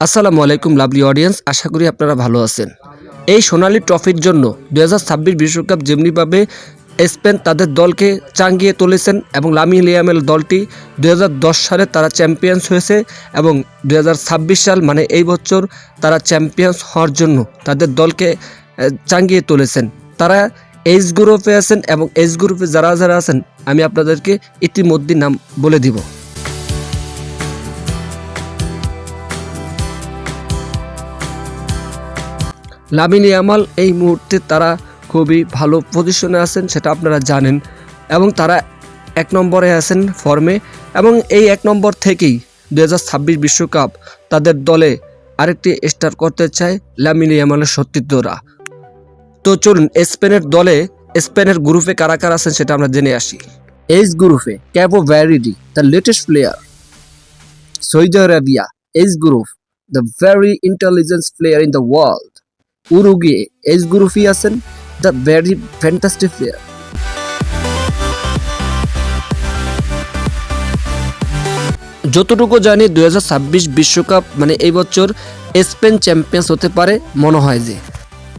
আসসালামু আলাইকুম lovely audience, আশা করি আপনারা ভালো আছেন। এই সোনালী ট্রফির জন্য 2026 বিশ্বকাপ যেমনিভাবে স্পেন তাদের দলকে চাঙ্গিয়ে তুলেছেন এবং লামিন ইয়ামাল দলটি 2010 সালে তারা চ্যাম্পিয়ন্স হয়েছে এবং 2026 সাল মানে এই বছর তারা চ্যাম্পিয়ন্স হওয়ার জন্য তাদের দলকে চাঙ্গিয়ে তুলেছেন। তারা এইচ গ্রুপে আছেন এবং এইচ গ্রুপে যারা যারা আছেন আমি আপনাদেরকে ইতিমধ্যে নাম বলে দিব। লামিন ইয়ামাল এই মুহূর্তে তারা খুবই ভালো পজিশনে আছেন, সেটা আপনারা জানেন, এবং তারা 1 নম্বরে আছেন ফর্মে এবং এই 1 নম্বর থেকেই 2026 বিশ্বকাপ তাদের দলে আরেকটি স্টার করতে চায় লামিন ইয়ামালের সতীর্থরা। তো চলুন স্পেনের দলে স্পেনের গ্রুপে কারা কারা আছেন সেটা আমরা জেনে আসি। এইচ গ্রুপে Cabo Verde the latest player, Saudi Arabia H group the very intelligent player in the world, Uruguay H গ্রুপে আছেন দ্য ভেরি ফ্যান্টাস্টিক প্লেয়ার। যতটুকু জানি 2026 বিশ্বকাপ মানে এই বছর স্পেন চ্যাম্পিয়ন্স হতে পারে মনে হয় যে